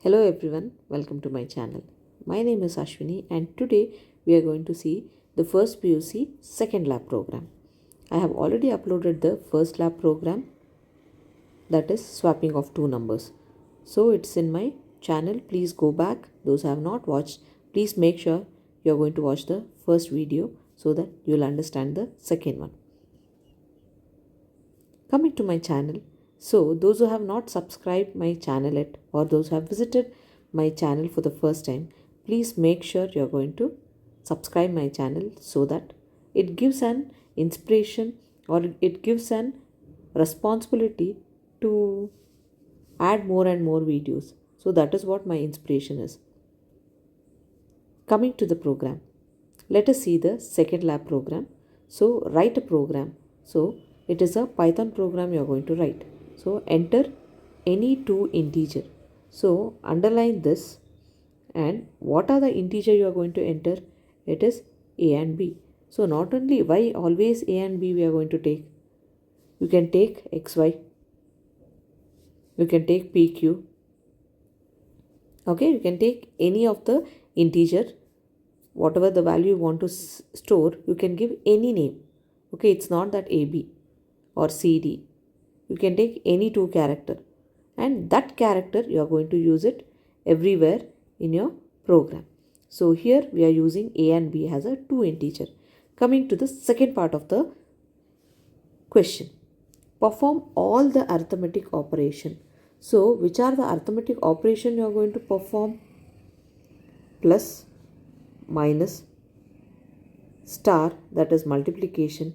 Hello everyone, welcome to my channel. My name is Ashwini and today we are going to see the first PUC second lab program. I have already uploaded the first lab program, that is swapping of two numbers. So it's in my channel. Please go back. Those who have not watched, please make sure you are going to watch the first video so that you will understand the second one. Coming to my channel, so those who have not subscribed my channel yet or those who have visited my channel for the first time, please make sure you are going to subscribe my channel so that it gives an inspiration or it gives an responsibility to add more and more videos. So that is what my inspiration is. Coming to the program, let us see the second lab program. So write a program. So it is a Python program you are going to write. So enter any two integer. So underline this, and what are the integer you are going to enter? It is a and b. So not only why always a and b we are going to take. You can take xy. You can take pq. Okay, you can take any of the integer. Whatever the value you want to store, you can give any name. Okay, it's not that ab or cd. You can take any two character, and that character you are going to use it everywhere in your program. So here we are using a and b as a two integer. Coming to the second part of the question, perform all the arithmetic operation. So which are the arithmetic operation you are going to perform? Plus, minus, star, that is multiplication,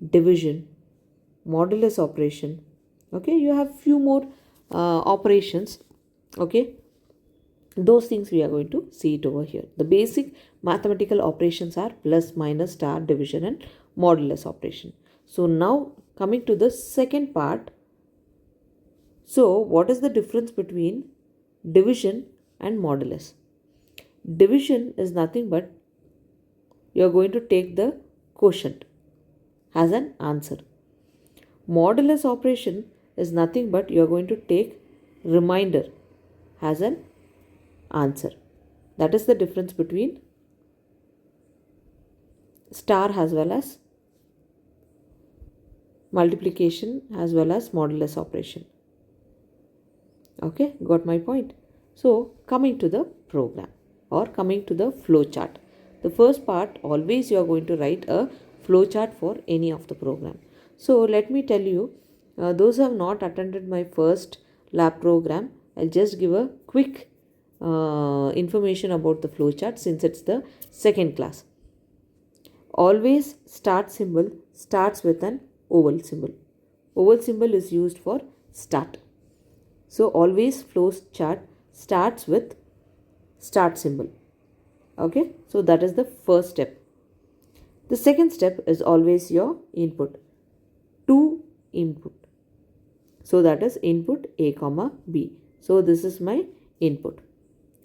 division, modulus operation. Okay, you have few more operations. Okay, those things we are going to see it over here. The basic mathematical operations are plus, minus, star, division and modulus operation. So now coming to the second part. So what is the difference between division and modulus? Division is nothing but you are going to take the quotient as an answer. Modulus operation is nothing but you are going to take remainder as an answer. That is the difference between star as well as multiplication as well as modulus operation. Okay, got my point. So coming to the program or coming to the flow chart. The first part, always you are going to write a flow chart for any of the program. So let me tell you, those who have not attended my first lab program, I'll just give a quick information about the flow chart since it's the second class. Always start symbol starts with an oval symbol. Oval symbol is used for start. So always flow chart starts with start symbol. Okay, so that is the first step. The second step is always your input. To input. So that is input a comma b. So this is my input.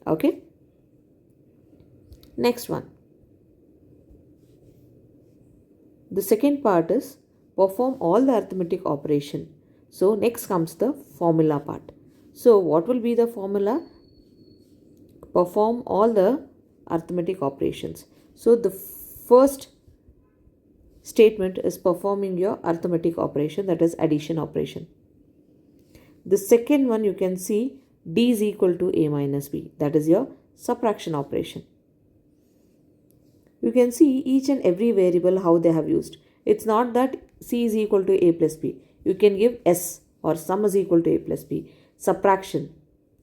Okay. Next one. The second part is perform all the arithmetic operation. So next comes the formula part. So what will be the formula? Perform all the arithmetic operations. So the first statement is performing your arithmetic operation, that is addition operation. The second one you can see d is equal to a minus b, that is your subtraction operation. You can see each and every variable how they have used. It's not that c is equal to a plus b. You can give s or sum is equal to a plus b, subtraction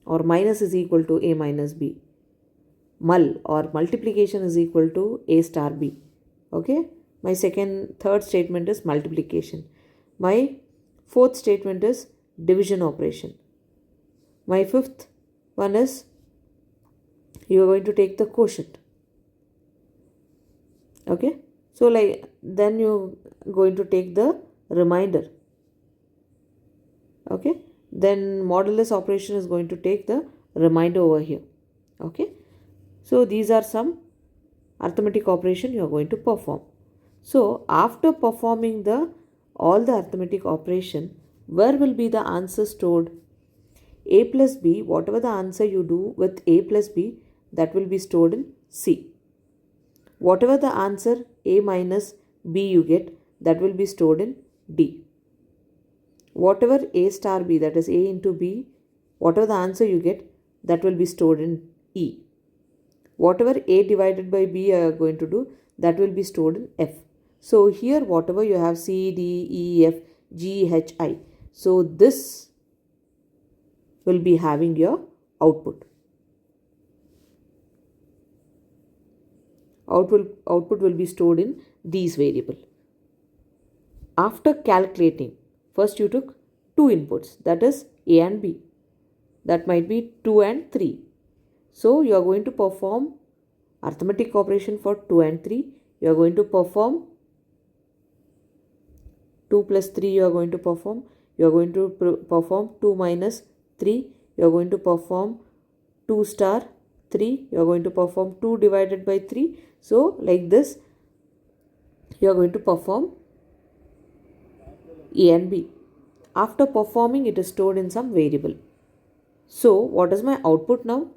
or minus is equal to a minus b, mul or multiplication is equal to a star b. Okay. My third statement is multiplication. My fourth statement is division operation. My fifth one is you are going to take the quotient. Okay. So like then you are going to take the remainder. Okay. Then modulus operation is going to take the remainder over here. Okay. So these are some arithmetic operation you are going to perform. So after performing all the arithmetic operation, where will be the answer stored? A plus B, whatever the answer you do with A plus B, that will be stored in C. Whatever the answer A minus B you get, that will be stored in D. Whatever A star B, that is A into B, whatever the answer you get, that will be stored in E. Whatever A divided by B you are going to do, that will be stored in F. So here whatever you have C, D, E, F, G, H, I. So this will be having your output. Output will be stored in these variables. After calculating, first you took two inputs, that is A and B. That might be 2 and 3. So you are going to perform arithmetic operation for 2 and 3. You are going to perform 2 plus 3 you are going to perform. You are going to perform 2 minus 3. You are going to perform 2 star 3. You are going to perform 2 divided by 3. So like this you are going to perform A and B. After performing, it is stored in some variable. So what is my output now?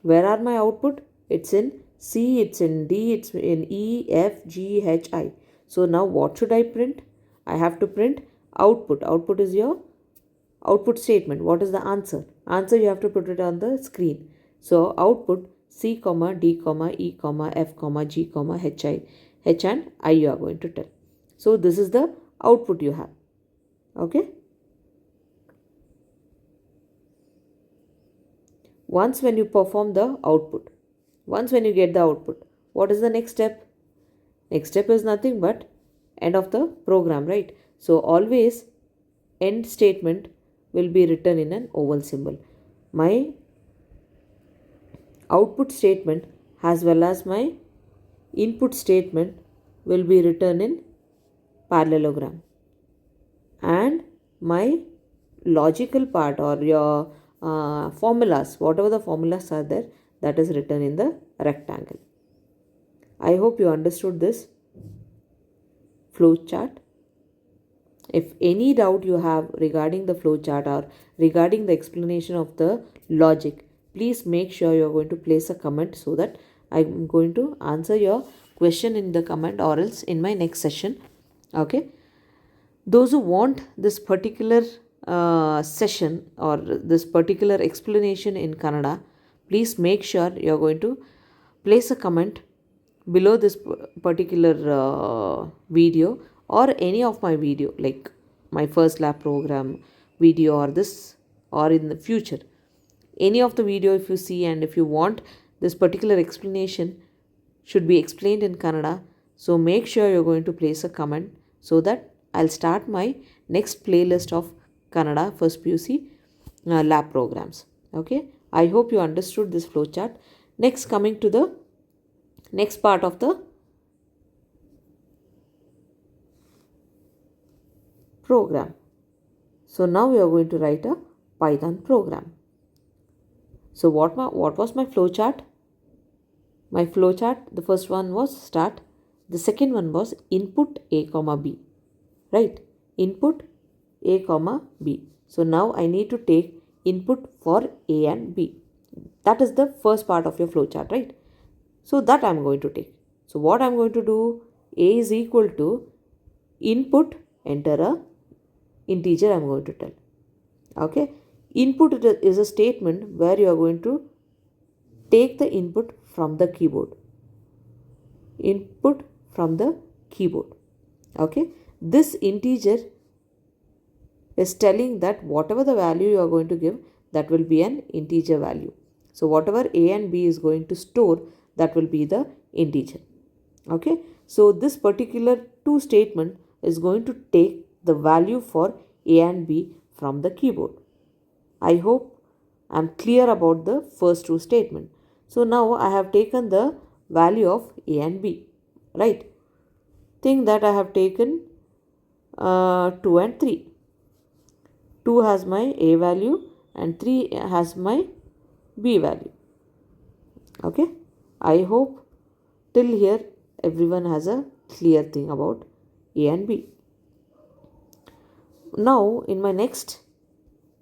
Where are my output? It's in C, it's in D, it's in E, F, G, H, I. So now what should I print? I have to print output. Output is your output statement. What is the answer? Answer you have to put it on the screen. So output C, D, E, F, G, H and I you are going to tell. So this is the output you have. Okay. Once when you perform the output, once when you get the output, what is the next step? Next step is nothing but end of the program, right? So always end statement will be written in an oval symbol. My output statement as well as my input statement will be written in parallelogram, and my logical part or your formulas, whatever the formulas are there, that is written in the rectangle. I hope you understood this flowchart. If any doubt you have regarding the flowchart or regarding the explanation of the logic, please make sure you are going to place a comment so that I am going to answer your question in the comment or else in my next session. Okay. Those who want this particular session or this particular explanation in Kannada, please make sure you are going to place a comment below this particular video or any of my video, like my first lab program video or this, or in the future any of the video if you see, and if you want this particular explanation should be explained in Kannada, so make sure you're going to place a comment so that I'll start my next playlist of Kannada first PUC lab programs. Okay, I hope you understood this flowchart. Next, coming to the next part of the program. So now we are going to write a Python program. So what was my flowchart? My flowchart, the first one was start, the second one was input A comma B, right? Input A comma B. So now I need to take input for A and B. That is the first part of your flowchart, right? So that I am going to take. So what I am going to do, A is equal to input, enter a integer I am going to tell. Okay. Input is a statement where you are going to take the input from the keyboard. Input from the keyboard. Okay. This integer is telling that whatever the value you are going to give, that will be an integer value. So whatever A and B is going to store, that will be the integer. Okay. So this particular two statement is going to take the value for A and B from the keyboard. I hope I am clear about the first two statement. So now I have taken the value of A and B, right? Think that I have taken 2 and 3. 2 has my A value and 3 has my B value. Okay. I hope till here everyone has a clear thing about A and B. Now in my next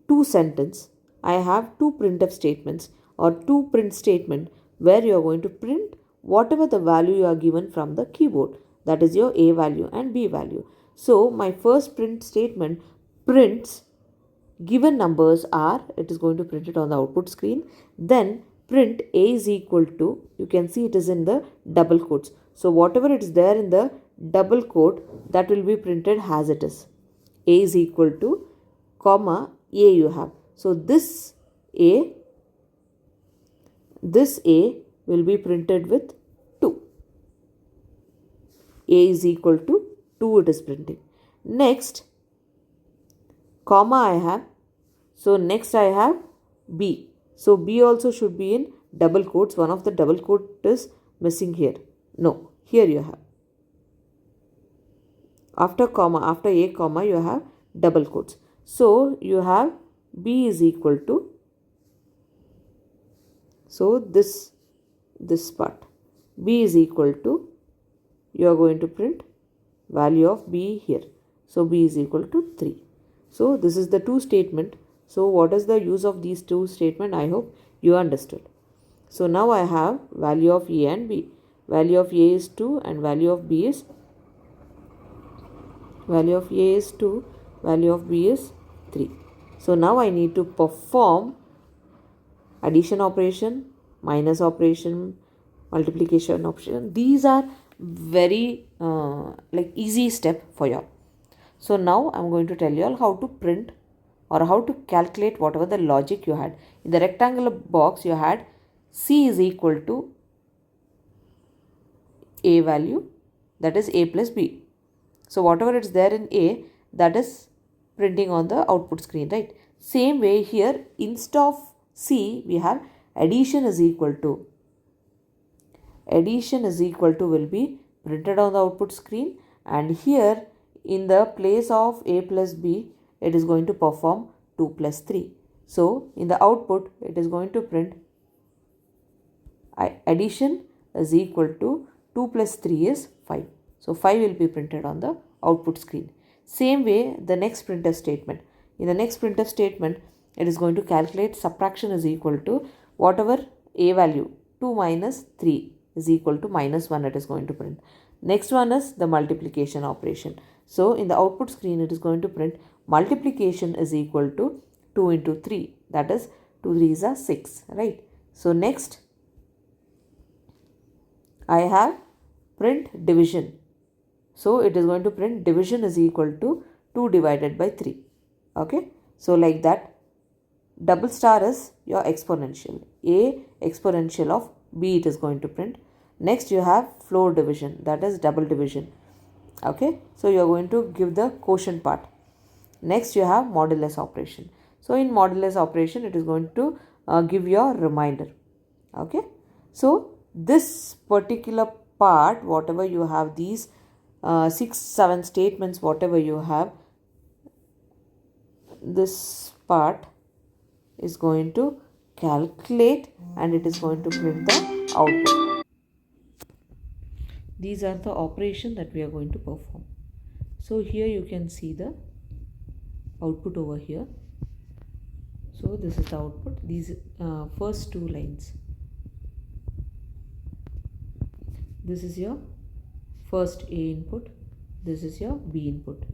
two sentence, I have two printf statements or two print statement where you are going to print whatever the value you are given from the keyboard, that is your A value and B value. So my first print statement prints given numbers are, it is going to print it on the output screen. Then print A is equal to, you can see it is in the double quotes. So whatever it is there in the double quote, that will be printed as it is. A is equal to, comma, A you have. So this A will be printed with 2. A is equal to 2 it is printing. Next, comma I have. So next I have B. So B also should be in double quotes. One of the double quote is missing here. No, here you have. After comma, after A comma, you have double quotes. So you have B is equal to, so this part, B is equal to, you are going to print value of B here. So B is equal to 3. So this is the two statement. So what is the use of these two statement? I hope you understood. So now I have value of A and B. Value of A is 2 and value of B is, value of A is 2, value of B is 3. So now I need to perform addition operation, minus operation, multiplication operation. These are very easy step for you all. So now I'm going to tell you all how to print or how to calculate whatever the logic you had. In the rectangular box you had C is equal to A value, that is A plus B. So whatever it's there in A, that is printing on the output screen, right? Same way here, instead of C, we have addition is equal to. Addition is equal to will be printed on the output screen, and here in the place of A plus B, it is going to perform 2 plus 3. So in the output, it is going to print addition is equal to 2 plus 3 is 5. So 5 will be printed on the output screen. Same way, the next printf statement. In the next printf statement, it is going to calculate subtraction is equal to whatever A value, 2 minus 3 is equal to minus 1, it is going to print. Next one is the multiplication operation. So in the output screen, it is going to print multiplication is equal to 2 into 3, that is 2 3s are 6, right? So next I have print division. So it is going to print division is equal to 2 divided by 3. Okay. So like that, double star is your exponential. A exponential of B it is going to print. Next you have floor division, that is double division. Okay. So you are going to give the quotient part. Next you have modulus operation. So in modulus operation, it is going to give your reminder. Okay. So this particular part, whatever you have, these 6-7 statements, whatever you have, this part is going to calculate and it is going to print the output. These are the operations that we are going to perform. So here you can see the output over here. So this is the output, these first two lines. This is your first A input, this is your B input.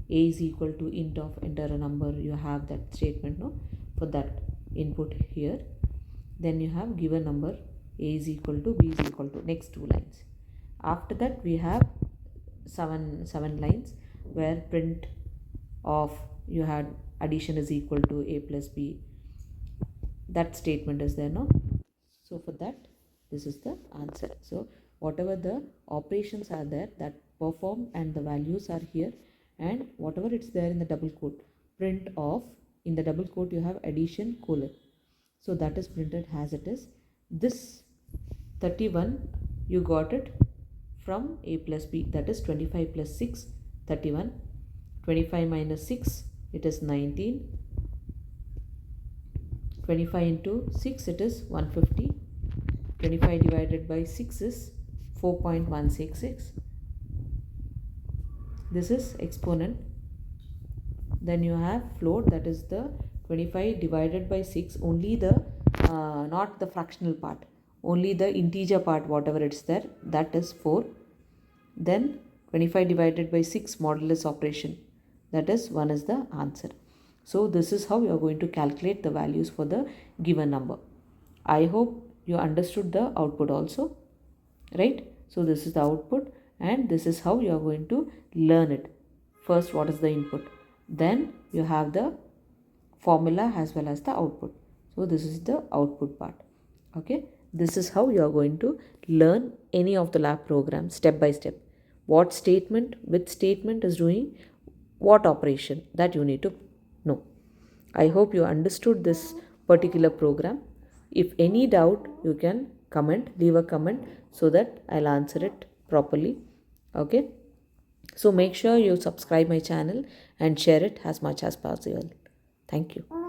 A is equal to int of enter a number, you have that statement, no, for that input here. Then you have given number, A is equal to, B is equal to, next two lines. After that we have seven lines where print of, you had addition is equal to A plus B, that statement is there, no. So for that, this is the answer. So whatever the operations are there that perform and the values are here, and whatever it's there in the double quote, print of, in the double quote you have addition colon, so that is printed as it is. This 31 you got it from A plus B, that is 25 plus 6, 31. 25 minus 6, it is 19. 25 into 6, it is 150. 25 divided by 6 is 4.166. This is exponent. Then you have float, that is the 25 divided by 6, only the not the fractional part, only the integer part, whatever it's there, that is 4. Then 25 divided by 6 modulus operation, that is 1 is the answer. So this is how you are going to calculate the values for the given number. I hope you understood the output also, right? So this is the output, and this is how you are going to learn it. First, what is the input? Then you have the formula as well as the output. So this is the output part. Okay, this is how you are going to learn any of the lab programs step by step. What statement, which statement is doing what operation, that you need to know. I hope you understood this particular program. If any doubt, you can leave a comment so that I'll answer it properly. Okay, so make sure you subscribe my channel and share it as much as possible. Thank you.